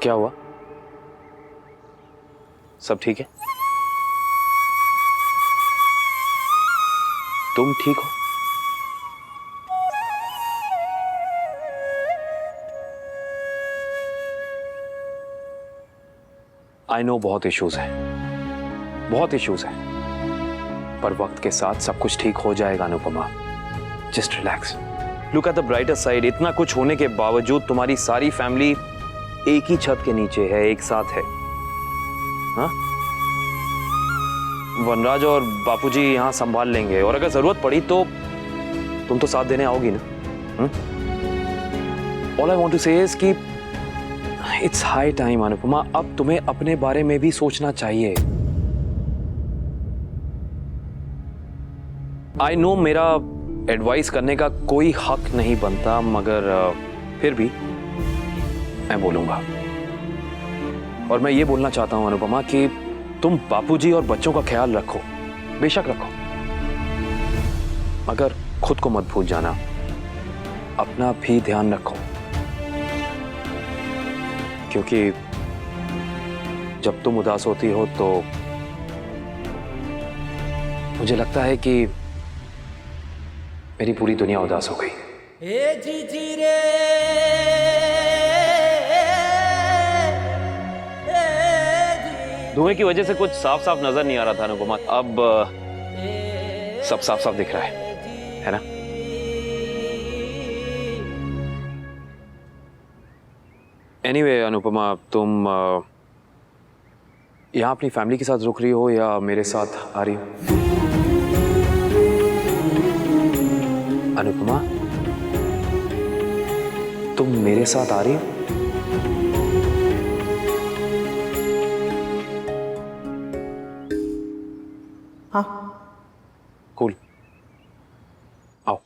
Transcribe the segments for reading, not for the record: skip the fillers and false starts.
क्या हुआ? सब ठीक है? तुम ठीक हो? आई नो बहुत इश्यूज हैं, बहुत इश्यूज हैं, पर वक्त के साथ सब कुछ ठीक हो जाएगा Anupama. Just relax, look at the brighter side. इतना कुछ होने के बावजूद तुम्हारी सारी फैमिली एक ही छत के नीचे है, एक साथ है। हाँ, वनराज और बापूजी यहां संभाल लेंगे, और अगर जरूरत पड़ी तो तुम तो साथ देने आओगी ना? ऑल आई वांट टू से इज कि इट्स हाई टाइम अनुपमा, अब तुम्हें अपने बारे में भी सोचना चाहिए। आई नो मेरा एडवाइस करने का कोई हक नहीं बनता, मगर फिर भी मैं बोलूंगा। और मैं ये बोलना चाहता हूं अनुपमा कि तुम बापूजी और बच्चों का ख्याल रखो, बेशक रखो, मगर खुद को मत भूल जाना, अपना भी ध्यान रखो। क्योंकि जब तुम उदास होती हो तो मुझे लगता है कि मेरी पूरी दुनिया उदास हो गई। धुएं की वजह से कुछ साफ साफ नजर नहीं आ रहा था अनुपमा, अब सब साफ साफ दिख रहा है ना? एनीवे अनुपमा, तुम यहाँ अपनी फैमिली के साथ रुक रही हो या मेरे साथ आ रही हो? अनुपमा, तुम मेरे साथ आ रही हो? हाँ। कूल, आओ।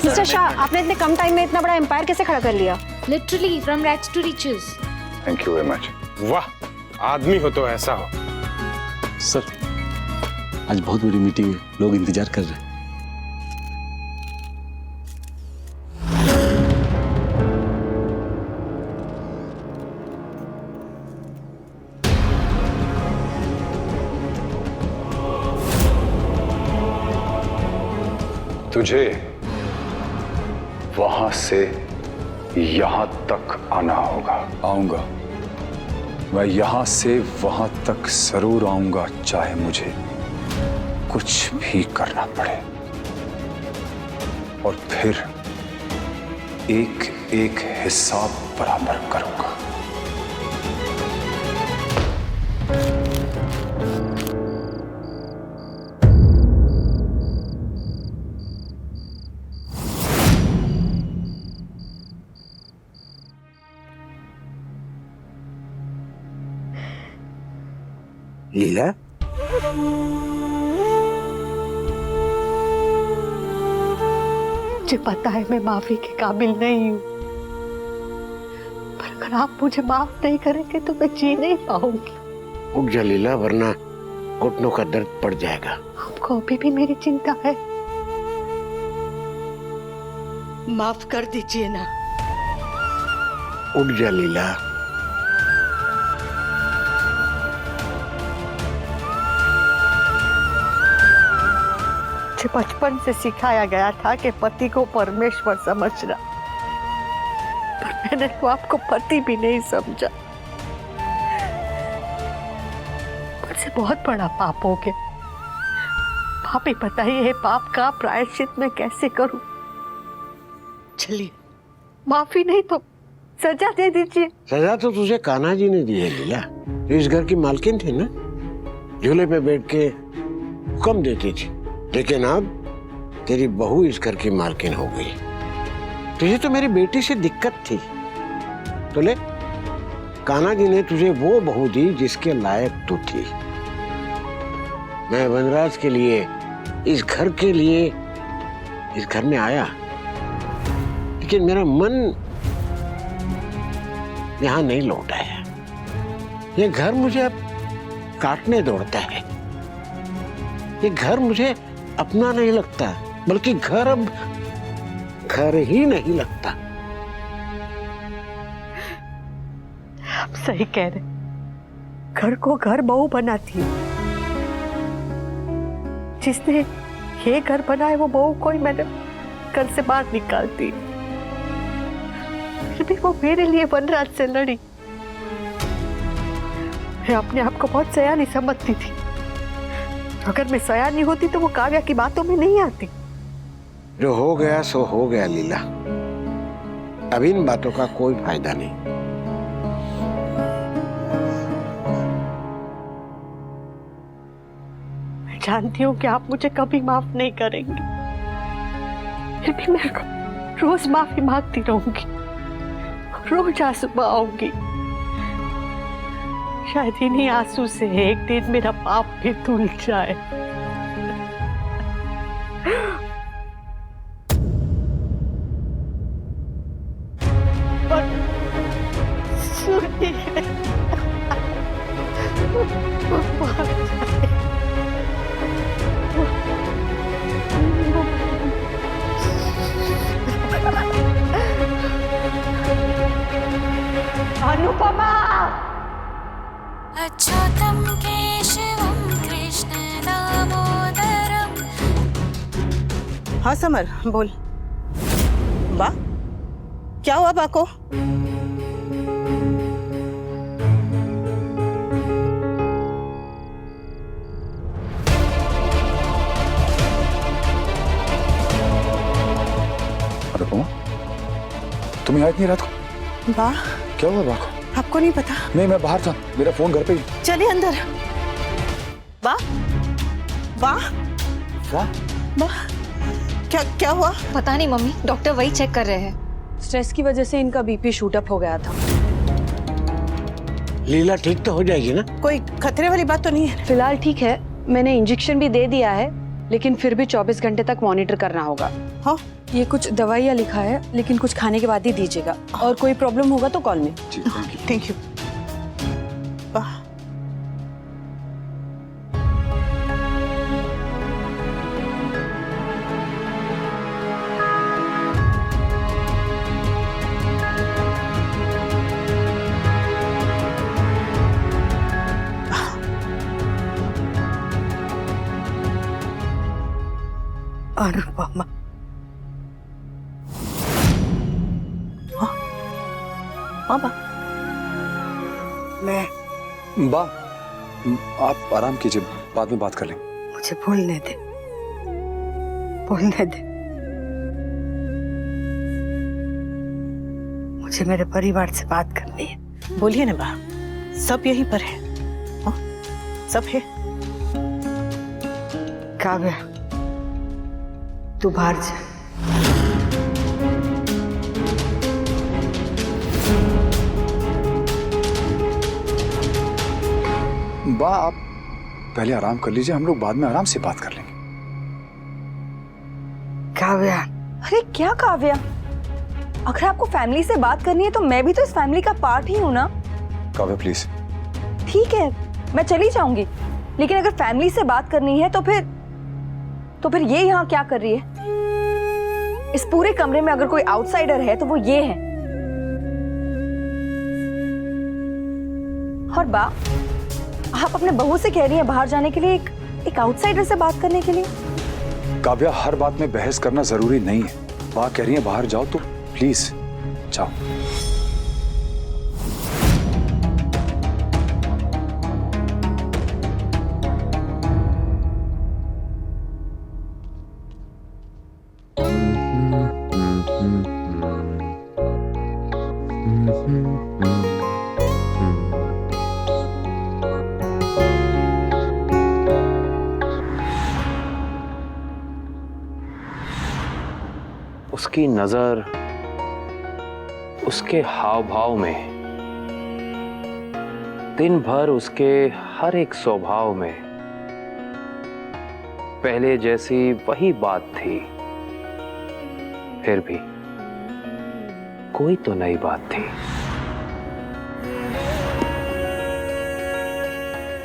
मिस्टर शाह, आपने इतने कम टाइम में इतना बड़ा एम्पायर कैसे खड़ा कर लिया? Literally from rags to riches. Thank you very much. वाह, आदमी हो तो ऐसा हो। सर, आज बहुत बड़ी मीटिंग है, लोग इंतजार कर रहे हैं। तुझे वहां से यहां तक आना होगा। आऊंगा, मैं यहां से वहां तक जरूर आऊंगा, चाहे मुझे कुछ भी करना पड़े। और फिर एक एक हिसाब बराबर करूंगा। लीला, मुझे पता है मैं माफी के काबिल नहीं हूँ, पर अगर आप मुझे माफ नहीं करेंगे तो मैं जी नहीं पाऊंगी। उठ जा लीला, वरना घुटनों का दर्द पड़ जाएगा। आपको अभी भी मेरी चिंता है। माफ कर दीजिए ना। उठ जा लीला। मुझे बचपन से सिखाया गया था कि पति को परमेश्वर समझना, पर मैंने तो आपको पति भी नहीं समझा। मुझसे बहुत बड़ा पाप हो गया। आप ही बताइए पाप का प्रायश्चित मैं कैसे करूं? चलिए, माफी नहीं तो सजा दे दीजिए। सजा तो तुझे कान्हा जी ने दी है लीला। तो इस घर की मालकिन थी ना, झूले पे बैठ के हुक्म देती थी, लेकिन अब तेरी बहू इस घर की मालकिन हो गई। तुझे तो मेरी बेटी से दिक्कत थी, तो ले, कान्हा जी ने तुझे वो बहू दी जिसके लायक तू थी। मैं वनराज के लिए, इस घर के लिए इस घर में आया, लेकिन मेरा मन यहां नहीं लौट आया। ये घर मुझे अब काटने दौड़ता है। ये घर मुझे अपना नहीं लगता, बल्कि घर अब घर ही नहीं लगता। आप सही कह रहे, घर को घर बहू बनाती है। जिसने ये घर बनाए वो बहू कोई मैंने घर से बाहर निकालती, फिर भी वो मेरे लिए वनराज से लड़ी। मैं अपने आप को बहुत सयानी समझती थी। अगर मैं सयानी होती तो वो काव्या की बातों में नहीं आती। जो हो गया सो हो गया लीला, अब इन बातों का कोई फायदा नहीं। मैं जानती हूँ कि आप मुझे कभी माफ नहीं करेंगे, फिर भी मैं रोज माफी मांगती रहूंगी, रोज आंसू बहाऊंगी। शायद इन्हीं आंसू से एक दिन मेरा पाप भी धुल जाए। पर सुनिए, अनुपमा, अच्युतं केशवं कृष्ण दामोदरम्। हाँ समर, बोल। बा, क्या हुआ बा को? अनुपमा, तुम यहाँ इतनी रात को? बा, क्या हुआ बा को? आपको नहीं पता? नहीं, मैं बाहर था, मेरा फोन घर पे ही। चलिए अंदर। बा, बा, बा, क्या हुआ? पता नहीं मम्मी, डॉक्टर वही चेक कर रहे हैं। स्ट्रेस की वजह से इनका बीपी शूट अप हो गया था। लीला ठीक तो हो जाएगी ना? कोई खतरे वाली बात तो नहीं है? फिलहाल ठीक है, मैंने इंजेक्शन भी दे दिया है, लेकिन फिर भी 24 घंटे तक मॉनिटर करना होगा। हाँ, ये कुछ दवाइयाँ लिखा है, लेकिन कुछ खाने के बाद ही दीजिएगा, और कोई प्रॉब्लम होगा तो कॉल में। Thank you. वाह, अनुपमा, हाँ बा, मैं बा, आप आराम कीजिए, बाद में बात कर लेंगे। मुझे बोलने दे, बोलने दे। मुझे मेरे परिवार से बात करनी है। बोलिए ना बा, सब यहीं पर है। हाँ, सब है। काव्या, तू बाहर जा। बा, आप पहले आराम कर लीजिए, हम लोग बाद में आराम से बात कर लेंगे। काव्या, अरे क्या काव्या, अगर आपको फैमिली से बात करनी है तो मैं भी तो इस फैमिली का पार्ट ही हूँ ना। काव्या प्लीज। ठीक है, मैं चली जाऊंगी, लेकिन अगर फैमिली से बात करनी है तो फिर ये यहाँ क्या कर रही है? इस पूरे कमरे में अगर कोई आउटसाइडर है तो वो ये है। और बा, आप अपने बहू से कह रही हैं बाहर जाने के लिए, एक आउटसाइडर से बात करने के लिए? काव्या, हर बात में बहस करना जरूरी नहीं है। बा कह रही है बाहर जाओ तो प्लीज जाओ। उसकी नजर, उसके हाव भाव में, दिन भर उसके हर एक स्वभाव में पहले जैसी वही बात थी। फिर भी कोई तो नई बात थी।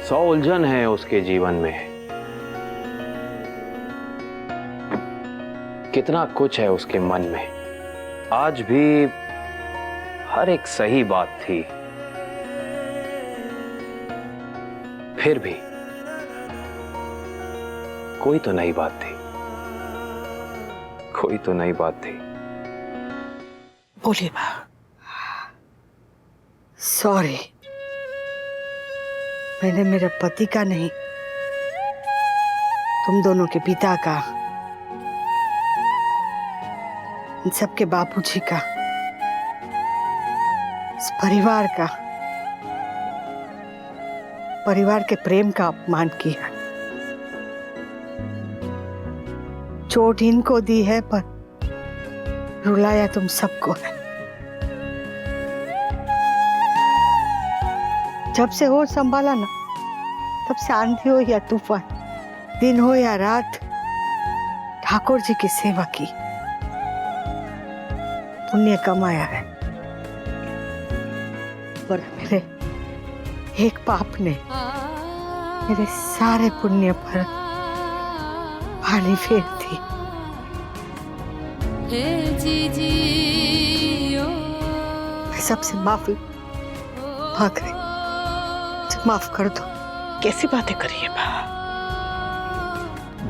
100 उलझन है उसके जीवन में, कितना कुछ है उसके मन में। आज भी हर एक सही बात थी, फिर भी कोई तो नई बात थी, कोई तो नई बात थी। बोलिए माँ। सॉरी, मैंने मेरे पति का नहीं, तुम दोनों के पिता का, इन सबके बापूजी का, इस परिवार का, परिवार के प्रेम का अपमान किया। चोट इनको दी है पर रुलाया तुम सबको है। जब से हो संभाला ना, तब से आंधी हो या तूफान, दिन हो या रात, ठाकुर जी की सेवा की, पुण्य कमाया है। पर मेरे एक पाप ने मेरे सारे पुण्य पर पानी फेर दी। मैं सबसे माफी मांग रही, माफ कर दो। कैसी बातें करिए माँ?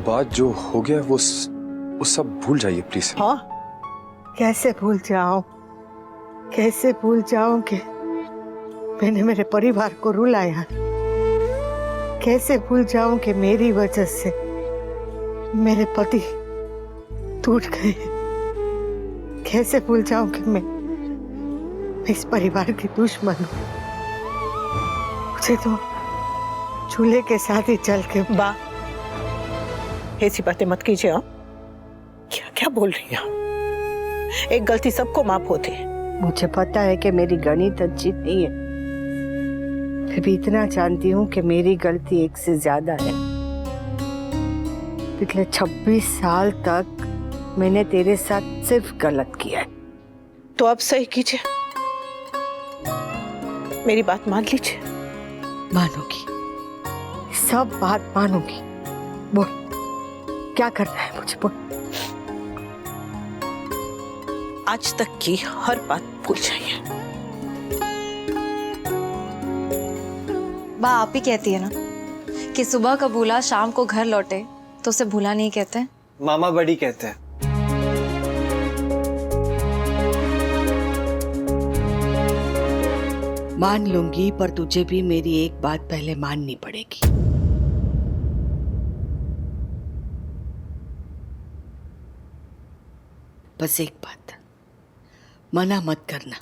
बात जो हो गया वो सब भूल जाइए प्लीज। हाँ, कैसे भूल जाऊं, कैसे भूल जाऊं कि मैंने मेरे परिवार को रुलाया। कैसे भूल जाऊं कि मेरी वजह से मेरे पति टूट गए। कैसे भूल जाऊं कि मैं इस परिवार की दुश्मन हूं। मुझे तो चूल्हे के साथ ही चल के बा, ऐसी बातें मत कीजिए। हाँ, क्या क्या बोल रही हैं? एक गलती सबको माफ होती है। मुझे पता है कि मेरी गणित अच्छी नहीं है, फिर भी इतना जानती हूँ कि मेरी गलती एक से ज्यादा है। पिछले 26 साल तक मैंने तेरे साथ सिर्फ गलत किया है। तो अब सही कीजिए, मेरी बात मान लीजिए। मानूंगी, सब बात मानूंगी। बोल, क्या करना है मुझे, बोल। आज तक की हर बात भूल जाइए। बा आप ही कहती है ना कि सुबह का भूला शाम को घर लौटे तो उसे भूला नहीं कहते। मामा बड़ी कहते हैं। मान लूंगी, पर तुझे भी मेरी एक बात पहले माननी पड़ेगी। बस एक बात, मना मत करना।